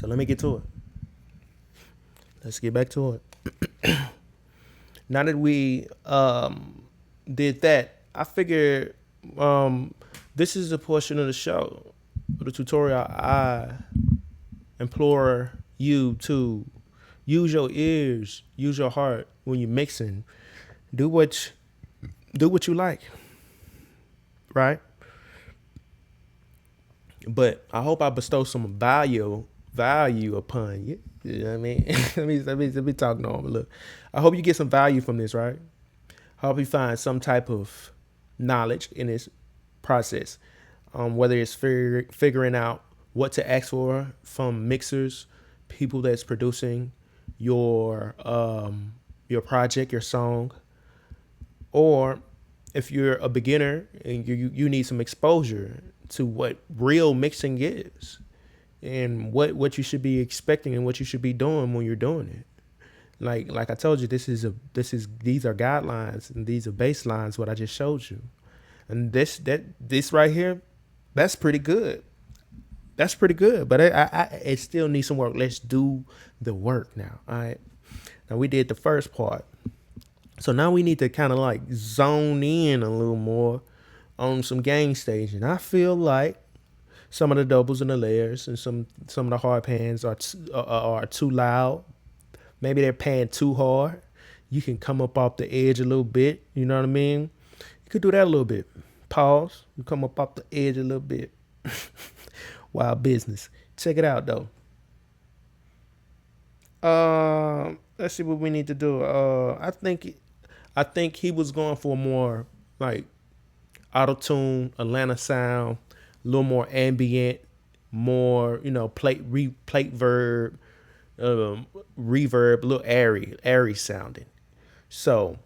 So let me get to it. Let's get back to it. Now that we did that, I figured this is a portion of the show, the tutorial. I implore you to use your ears, use your heart when you're mixing. Do what you like, right? But I hope I bestow some value upon you. You know what I mean? let me talk normal. Look, I hope you get some value from this, right? I hope you find some type of knowledge in this process, whether it's figuring out what to ask for from mixers, people that's producing your project, your song, or if you're a beginner and you need some exposure to what real mixing is and what you should be expecting and what you should be doing when you're doing it. Like I told you, these are guidelines and these are baselines what I just showed you. And this right here, that's pretty good. That's pretty good, but it still needs some work. Let's do the work now. All right. Now we did the first part. So now we need to kind of like zone in a little more on some gain staging. I feel like some of the doubles and the layers and some of the hard pans are too loud. Maybe they're pan too hard. You can come up off the edge a little bit. You know what I mean? You could do that a little bit. Pause. You come up off the edge a little bit. Wild business. Check it out though. Let's see what we need to do. I think he was going for more like AutoTune, Atlanta sound, a little more ambient, more plate verb, reverb, a little airy sounding. So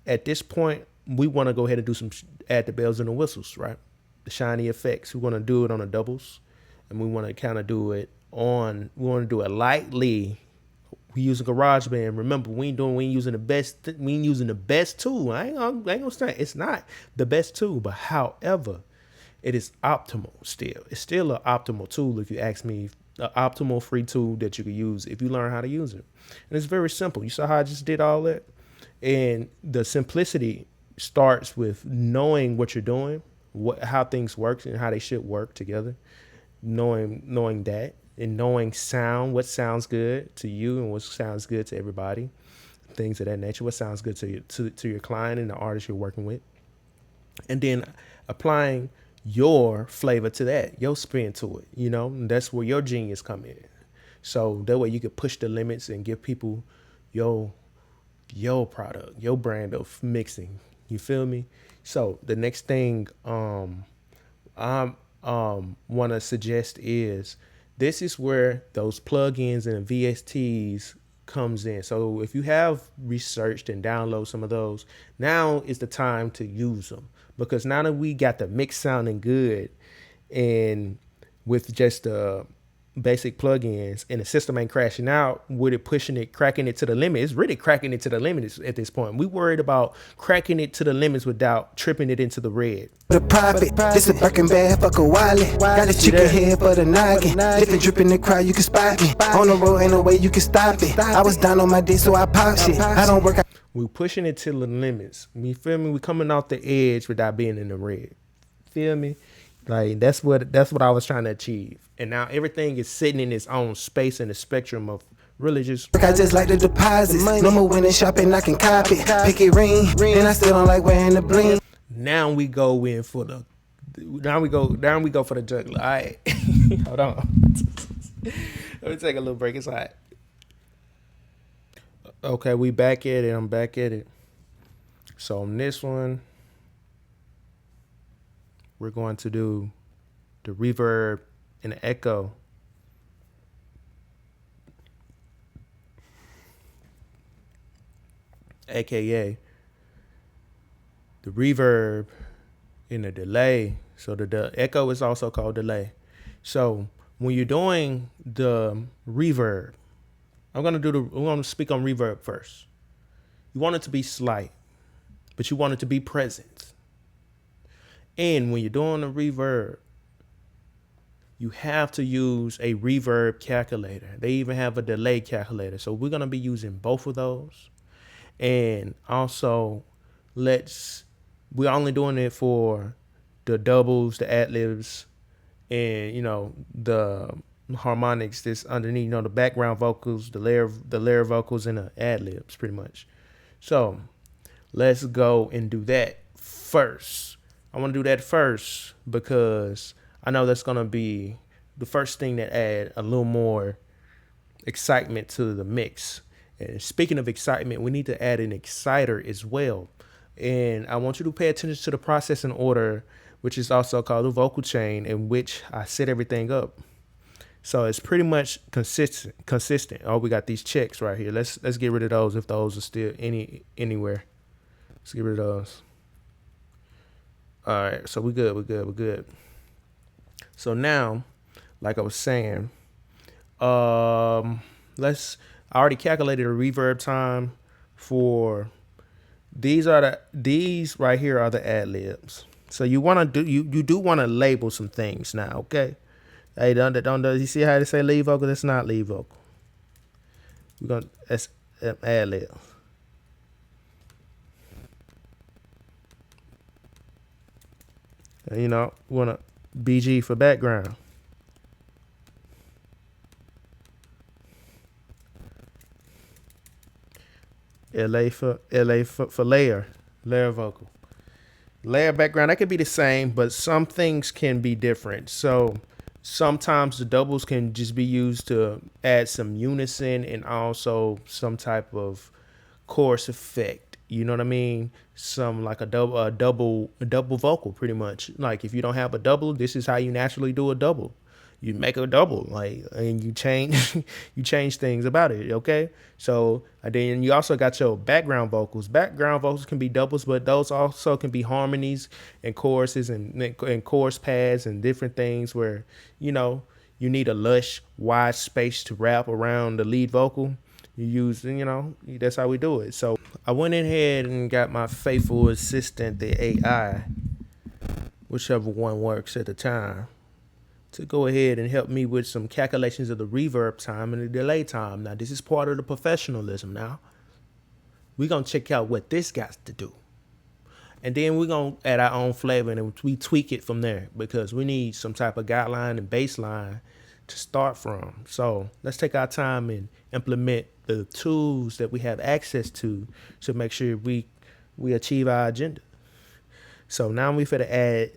at this point, we want to go ahead and do add the bells and the whistles, right? The shiny effects. We want to do it on the doubles, and we want to kind of do it lightly. We using GarageBand. Remember, we ain't using the best tool. I ain't gonna say it's not the best tool, but however, it is optimal still. It's still an optimal tool if you ask me. An optimal free tool that you can use if you learn how to use it. And it's very simple. You saw how I just did all that? And the simplicity starts with knowing what you're doing, how things work and how they should work together. Knowing that. And knowing what sounds good to you and what sounds good to everybody, things of that nature, what sounds good to your client and the artist you're working with. And then applying your flavor to that, your spin to it, and that's where your genius come in. So that way you can push the limits and give people your product, your brand of mixing. You feel me? So the next thing I want to suggest is, this is where those plugins and VSTs comes in. So if you have researched and download some of those, now is the time to use them, because now that we got the mix sounding good and with just the basic plugins and the system ain't crashing out with it, cracking it to the limit. It's really cracking it to the limit at this point. We worried about cracking it to the limits without tripping it into the red. The profit, this a Birkin bag, fuck a wallet. Got a chicken head for the noggin. If it drip in the crowd, you can spot me. On the road, ain't no way you can stop it. I was down on my dick, so I pop shit. I don't work. We pushing it to the limits. You feel me? We coming off the edge without being in the red. Feel me? Like that's what I was trying to achieve. And now everything is sitting in its own space in the spectrum of really just. I just like the deposits. No more winning shopping, I can cop it. Pick it ring, and I still don't like wearing the bling. Now we go in for the. Now we go for the juggler. All right, hold on. Let me take a little break. It's hot. Okay, we back at it. I'm back at it. So on this one, we're going to do the reverb and the echo. AKA the reverb and the delay. So the echo is also called delay. So when you're doing the reverb, I'm going to speak on reverb first. You want it to be slight, but you want it to be present. And when you're doing the reverb, you have to use a reverb calculator. They even have a delay calculator. So we're going to be using both of those. And also, we're only doing it for the doubles, the ad-libs, and, you know, the harmonics that's underneath, you know, the background vocals, the layer vocals, and the ad-libs, pretty much. So let's go and do that first. I want to do that first because I know that's going to be the first thing that add a little more excitement to the mix. And speaking of excitement, we need to add an exciter as well. And I want you to pay attention to the processing order, which is also called the vocal chain, in which I set everything up. So it's pretty much consistent. Oh, we got these checks right here. Let's get rid of those if those are still anywhere. Let's get rid of those. All right, so we're good. So now, like I was saying, I already calculated a reverb time for these right here are the ad libs. So you do want to label some things now, okay? Hey, don't you see how they say lead vocal? That's not lead vocal. That's ad lib. And, you know, want a BG for background. LA for layer vocal. Layer background, that could be the same, but some things can be different. So sometimes the doubles can just be used to add some unison and also some type of chorus effect. You know what I mean? Some like a double vocal, pretty much. Like if you don't have a double, this is how you naturally do a double. You make a double, like, and you change things about it. Okay, so then you also got your background vocals. Background vocals can be doubles, but those also can be harmonies and choruses and chorus pads and different things where, you know, you need a lush, wide space to wrap around the lead vocal. You use, you know, that's how we do it. So I went ahead and got my faithful assistant, the AI, whichever one works at the time, to go ahead and help me with some calculations of the reverb time and the delay time. Now, this is part of the professionalism now. We're going to check out what this got to do. And then we're going to add our own flavor and we tweak it from there because we need some type of guideline and baseline to start from. So let's take our time and implement the tools that we have access to make sure we achieve our agenda. So now we finna add,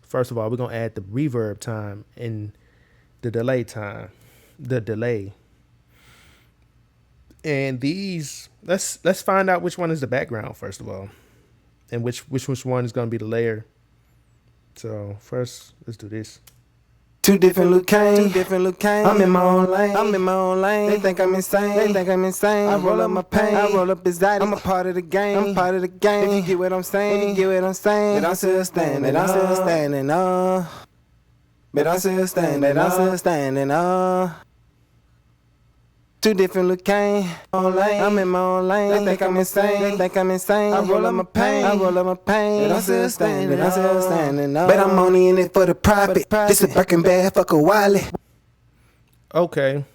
first of all, we're going to add the reverb time and the delay time, the delay. And these, let's find out which one is the background, first of all, and which one is going to be the layer. So first, let's do this. Two different Luke Kane. I'm in my own lane. They think I'm insane. I roll up my pain. I roll up his I'm a part of the game. If you get what I'm saying, But I'm still standing. But I'm still standing. Two different Luke Kane. I'm in my own lane. They think I'm insane. I roll up my pain. But I'm still standing. But I'm only in it for the profit. This a Birkin bag, fuck a wallet. Okay.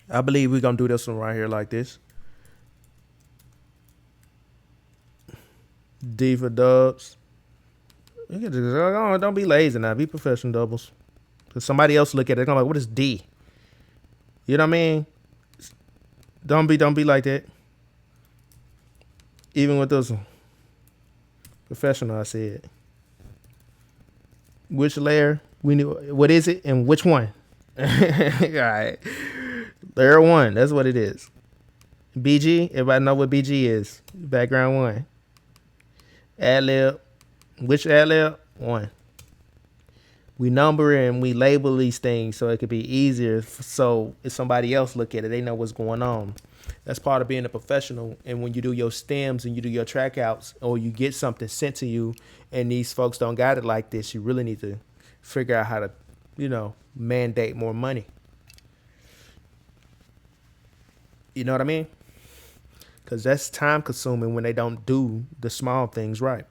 I believe we're going to do this one right here like this. D for dubs. Don't be lazy now. Be professional doubles. Because somebody else look at it, they're like, what is D? You know what I mean? Don't be like that. Even with those professional, I said. Which layer? We knew what is it and which one? All right. Layer 1, that's what it is. BG, everybody know what BG is. Background 1. Ad lib. Which ad lib? 1. We number and we label these things so it could be easier. So if somebody else look at it, they know what's going on. That's part of being a professional. And when you do your stems and you do your track outs, or you get something sent to you and these folks don't got it like this, you really need to figure out how to, you know, mandate more money. You know what I mean? Because that's time consuming when they don't do the small things right.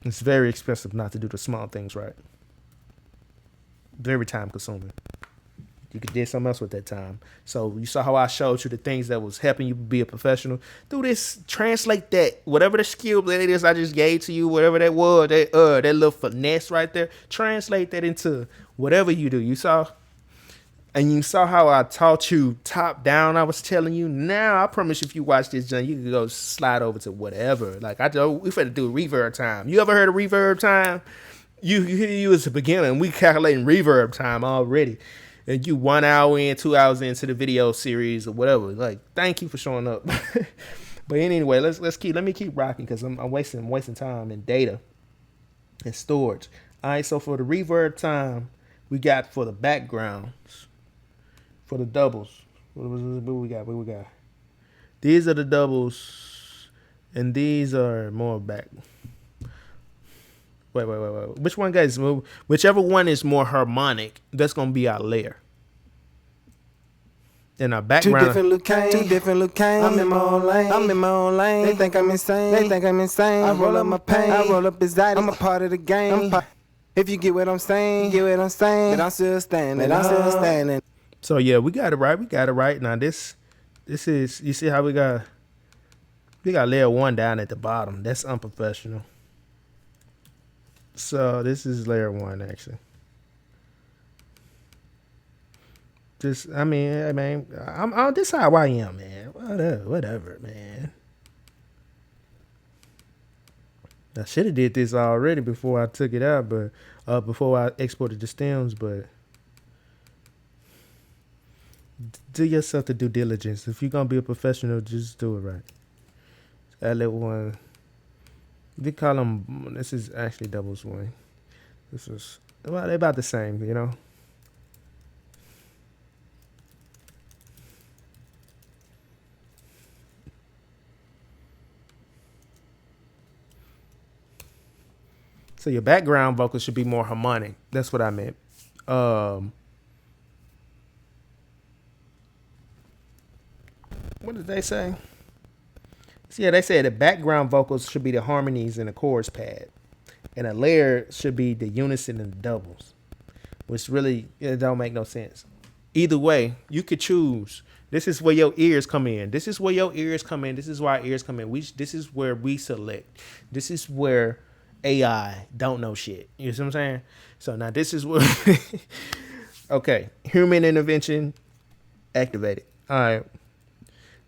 It's very expensive not to do the small things right. Very time consuming. You could do something else with that time. So you saw how I showed you the things that was helping you be a professional. Do this, translate that, whatever the skill that it is I just gave to you, whatever that was, that little finesse right there, translate that into whatever you do. You saw? And you saw how I taught you top down. I was telling you. Now I promise you, if you watch this, John, you can go slide over to whatever. Like we finna do reverb time. You ever heard of reverb time? You as a beginner, and we calculating reverb time already. And you 1 hour in, 2 hours into the video series or whatever. Like, thank you for showing up. But anyway, let me keep rocking because I'm wasting time and data and storage. All right, so for the reverb time, we got for the backgrounds, for the doubles. What we got? These are the doubles, and these are more back. Wait. Which one, guys? Whichever one is more harmonic, that's gonna be our layer. In our background. Two different look cane. I'm in my own lane. They think I'm insane. I roll up my pain. I roll up his I'm a part of the game. If you get what I'm saying, then I'm still standing. So yeah, we got it right. Now this is, you see how we got layer 1 down at the bottom. That's unprofessional. So this is layer 1 actually. This how I am, man. Whatever, man. I should have did this already before I took it out, but before I exported the stems, but do yourself the due diligence. If you're gonna be a professional, just do it right. Add layer 1. They call them, this is actually double swing. This is, well, they're about the same, you know. So your background vocals should be more harmonic. That's what I meant. What did they say? So yeah, they said the background vocals should be the harmonies in the chorus pad, and a layer should be the unison and the doubles, which really, it don't make no sense. Either way, you could choose. This is where your ears come in. This is where your ears come in. This is why our ears come in. This is where we select. This is where AI don't know shit. You see what I'm saying? So now this is where okay, human intervention activated. All right.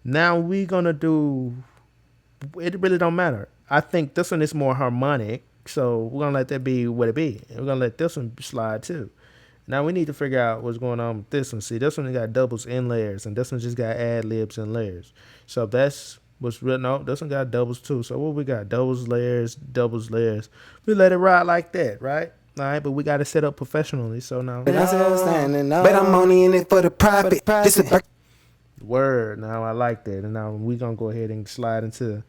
Now we gonna do, it really don't matter. I think this one is more harmonic, so we're gonna let that be what it be. And we're gonna let this one slide too. Now we need to figure out what's going on with this one. See, this one got doubles and layers, and this one just got ad libs and layers. So that's what's real. No, this one got doubles too. So what we got? Doubles, layers. We let it ride like that, right? All right, but we got to set up professionally. So now, but I'm only in it for the profit. Word. Now I like that. And now we're going to go ahead and slide into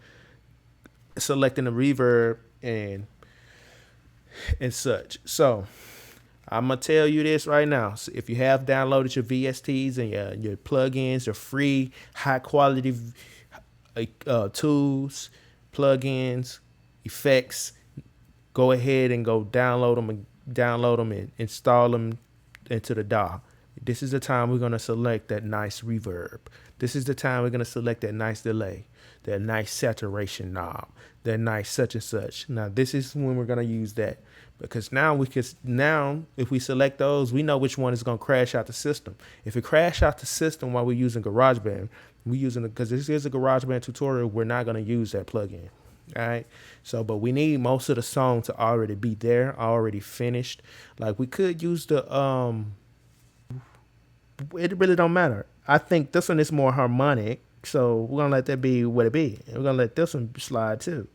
selecting the reverb and such. So I'm going to tell you this right now. So if you have downloaded your VSTs and your plugins, your free high quality tools, plugins, effects, go ahead and go download them and install them into the DAW. This is the time we're going to select that nice reverb. This is the time we're going to select that nice delay, that nice saturation knob, that nice such and such. Now, this is when we're going to use that, because now if we select those, we know which one is going to crash out the system. If it crash out the system while we're using GarageBand, because this is a GarageBand tutorial, we're not going to use that plugin. All right. So, but we need most of the song to already be there, already finished. Like we could use the, it really don't matter. I think this one is more harmonic, so we're gonna let that be what it be, and we're gonna let this one slide too.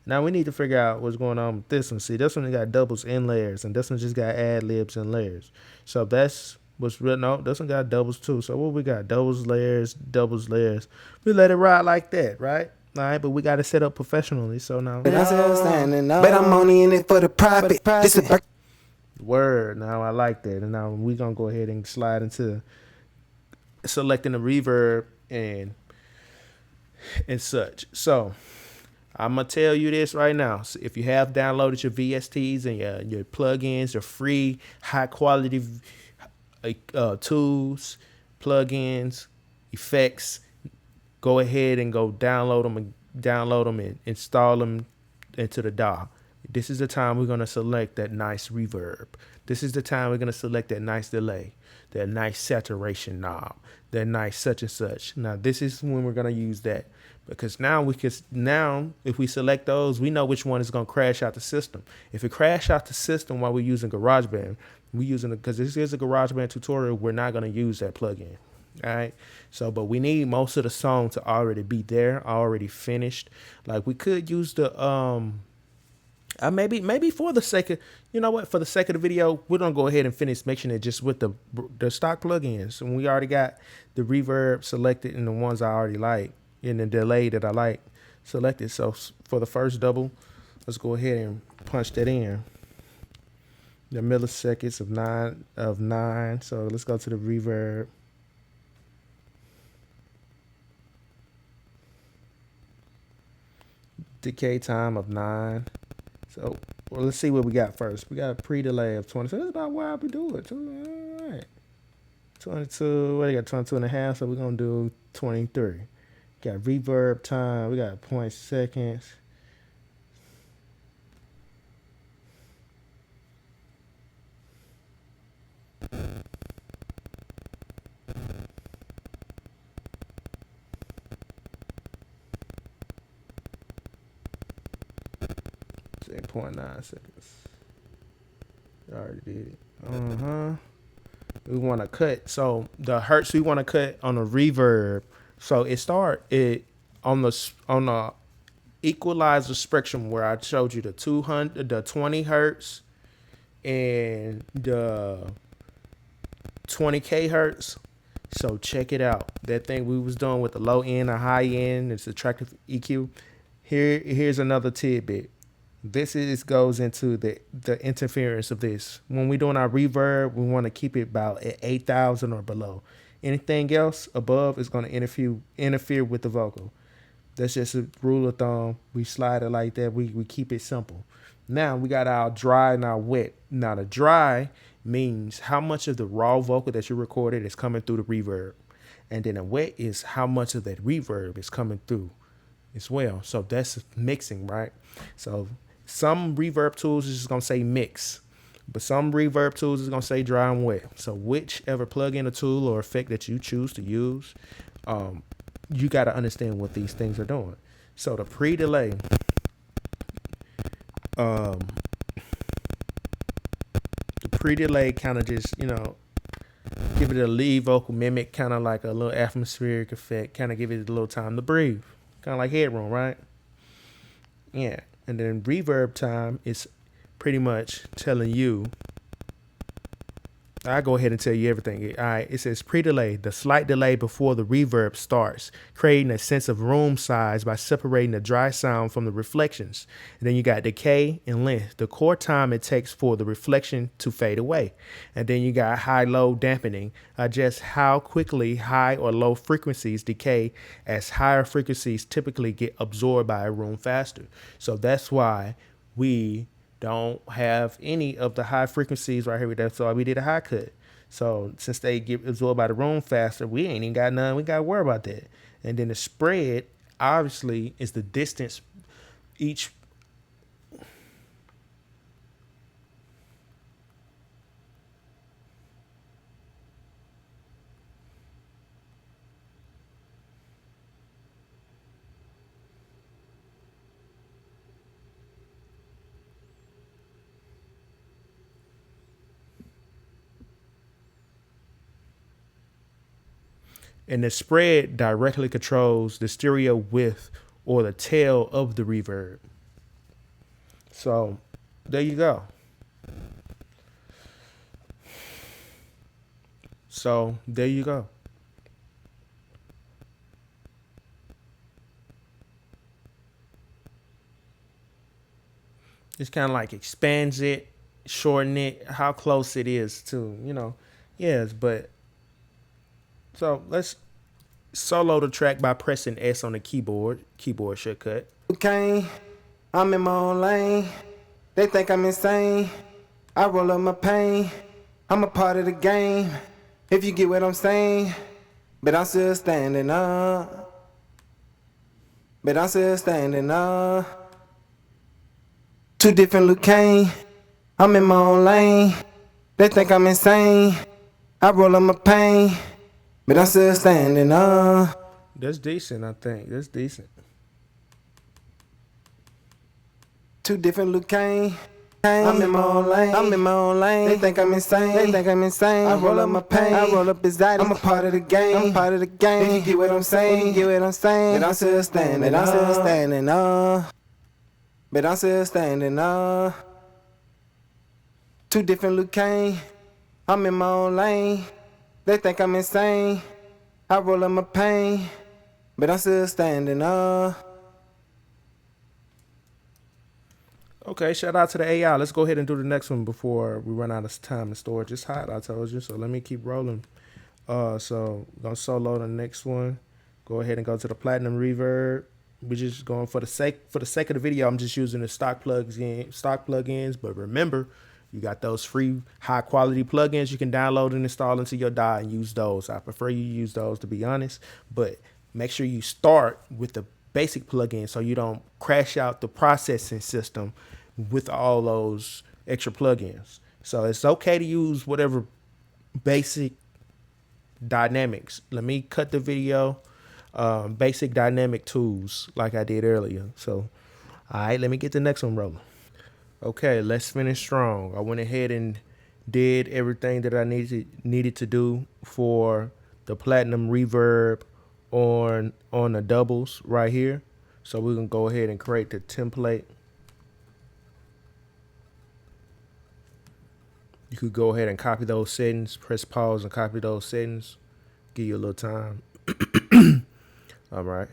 Now we need to figure out what's going on with this one. See, this one got doubles and layers, and this one just got ad libs and layers. So that's what's real. No, this one got doubles too. So what we got? Doubles, layers. We let it ride like that, right? All right, but we got to set up professionally. So now, but I'm only in it for the profit. Word. Now I like that, and now we're gonna go ahead and slide into selecting the reverb and such. So I'm gonna tell you this right now. So if you have downloaded your VSTs and your plugins, your free high quality tools, plugins, effects, go ahead and go download them and install them into the DAW. This is the time we're gonna select that nice reverb. This is the time we're gonna select that nice delay, that nice saturation knob, that nice such and such. Now this is when we're gonna use that. Because now if we select those, we know which one is going to crash out the system. If it crash out the system while we're using GarageBand, because this is a GarageBand tutorial, we're not going to use that plugin. All right. So, but we need most of the song to already be there, already finished. Like we could use the maybe for the sake of, for the sake of the video, we're gonna go ahead and finish mixing it just with the stock plugins. And we already got the reverb selected and the ones I already like. In the delay that I like selected. So for the first double, let's go ahead and punch that in. The milliseconds of nine. So let's go to the reverb. Decay time of 9. So let's see what we got first. We got a pre-delay of 20. So that's about where I'll be doing it. All right. 22. What do you got? 22 and a half. So we're gonna do 23. Got reverb time. We got 0.6 seconds. Say 0.9 seconds. I already did it. We want to cut. So the hertz we want to cut on the reverb. So it on the equalizer spectrum where I showed you the 20 hertz and the 20k hertz. So check it out. That thing we was doing with the low end or high end, it's Subtractive EQ. Here's another tidbit. This goes into the interference of this. When we're doing our reverb, we want to keep it about at 8,000 or below. Anything else above is going to interfere with the vocal. That's just a rule of thumb. We slide it like that. We keep it simple. Now we got our dry and our wet. Now the dry means how much of the raw vocal that you recorded is coming through the reverb. And then the wet is how much of that reverb is coming through as well. So that's mixing, right? So some reverb tools is just going to say mix. But some reverb tools is going to say dry and wet. So whichever plugin or tool or effect that you choose to use, you got to understand what these things are doing. So the pre-delay, kind of just, give it a lead vocal mimic, kind of like a little atmospheric effect, kind of give it a little time to breathe, kind of like headroom, right? Yeah. And then reverb time is pretty much telling you, I go ahead and tell you everything. All right, it says pre-delay, the slight delay before the reverb starts, creating a sense of room size by separating the dry sound from the reflections. And then you got decay and length, the core time it takes for the reflection to fade away. And then you got high-low dampening, just how quickly high or low frequencies decay as higher frequencies typically get absorbed by a room faster. So that's why we don't have any of the high frequencies right here. That's why we did a high cut. So since they get absorbed by the room faster, we ain't even got none. We got to worry about that. And then the spread, obviously, is the distance each. And the spread directly controls the stereo width or the tail of the reverb. So there you go. So there you go. It's kind of like expands it, shorten it, how close it is to, yes, but so let's solo the track by pressing S on the keyboard shortcut. Okay, I'm in my own lane. They think I'm insane. I roll up my pain. I'm a part of the game. If you get what I'm saying. But I'm still standing up. But I'm still standing up. Two different Luke Kane. I'm in my own lane. They think I'm insane. I roll up my pain. But I'm still standing up. That's decent, I think. That's decent. Two different Luke Kane. I'm in my own lane. I'm in my own lane. They think I'm insane. They think I'm insane. I roll up my pain. I roll up exotic. I'm a part of the game. I'm part of the game. If you get what I'm saying, you get what I'm saying. But I'm still standing. But I'm still standing up. But I'm still standing up. Two different Luke Kane. I'm in my own lane. They think I'm insane. I roll up my pain. But I'm still standing up. Okay, shout out to the AI. Let's go ahead and do the next one before we run out of time and storage. It's hot, I told you. So let me keep rolling. So we're gonna solo the next one. Go ahead and go to the Platinum Reverb. We're just going for the sake of the video. I'm just using the stock plugins. But remember, you got those free high quality plugins you can download and install into your DAW and use those. I prefer you use those, to be honest. But make sure you start with the basic plugins so you don't crash out the processing system with all those extra plugins. So it's okay to use whatever basic dynamics. Let me cut the video. Basic dynamic tools like I did earlier. So, all right, let me get the next one rolling. Okay, let's finish strong. I went ahead and did everything that I needed to do for the Platinum Reverb on the doubles right here. So we're gonna go ahead and create the template. You could go ahead and copy those settings, press pause and copy those settings. Give you a little time. All right.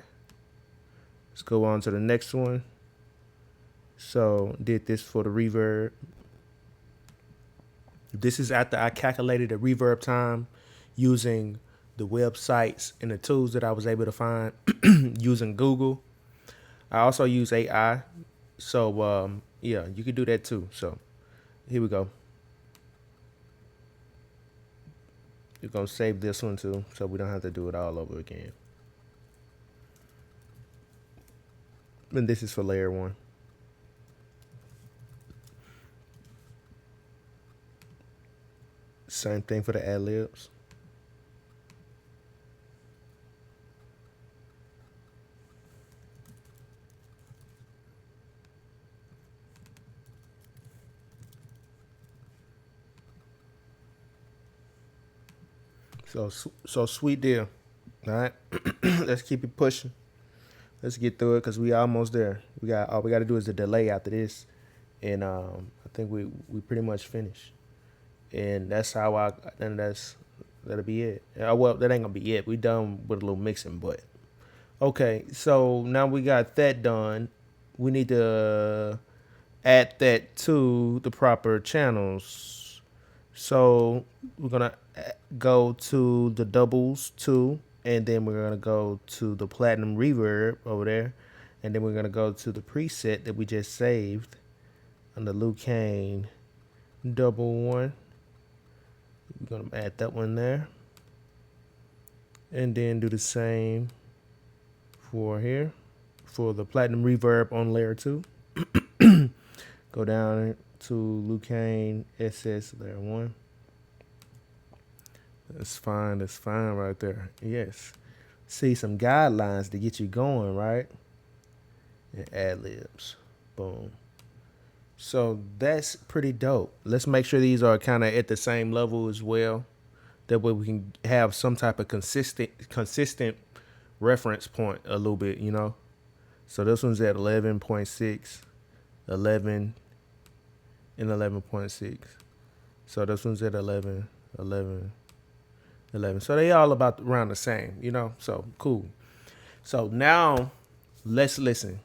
Let's go on to the next one. So did this for the reverb. This is after I calculated the reverb time using the websites and the tools that I was able to find using Google. I also use AI. So yeah, you could do that too. So here we go. You're gonna save this one too, so we don't have to do it all over again. And this is for layer one. Same thing for the ad libs. So sweet deal. All right, let's keep it pushing. Let's get through it because we almost there. All we got to do is the delay after this, and I think we pretty much finished. And that's how that'll be it. Well, that ain't gonna be it. We done with a little mixing, but okay. So now we got that done. We need to add that to the proper channels. So we're gonna go to the doubles too, and then we're gonna go to the Platinum Reverb over there, and then we're gonna go to the preset that we just saved on the Luke Kane double one. We're gonna add that one there, and then do the same for here for the Platinum Reverb on layer 2. Go down to Luke Kane SS layer 1. That's fine right there. Yes. See some guidelines to get you going, right? And ad libs. Boom. So that's pretty dope. Let's make sure these are kind of at the same level as well. That way we can have some type of consistent reference point a little bit, you know. So this one's at 11.6, 11, and 11.6. So this one's at 11, 11, 11. So they all about around the same, you know. So cool. So now let's listen.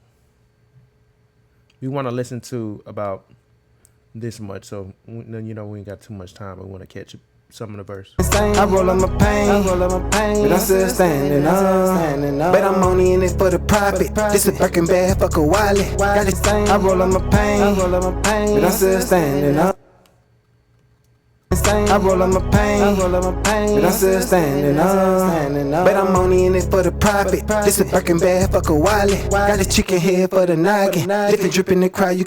We want to listen to about this much, so you know we ain't got too much time. We want to catch some of the verse. I roll up my pain, but I'm still standing up. But I'm only in it for the profit. This a Birkin bag, fuck a wallet. Got it, I roll up my pain, but I'm still standing up. I roll up my pain, but I'm still standing up. But I'm only in it for the profit. This a Birkin bag, fuck a wallet. Got a chicken head for the noggin. If it drip in the crowd, you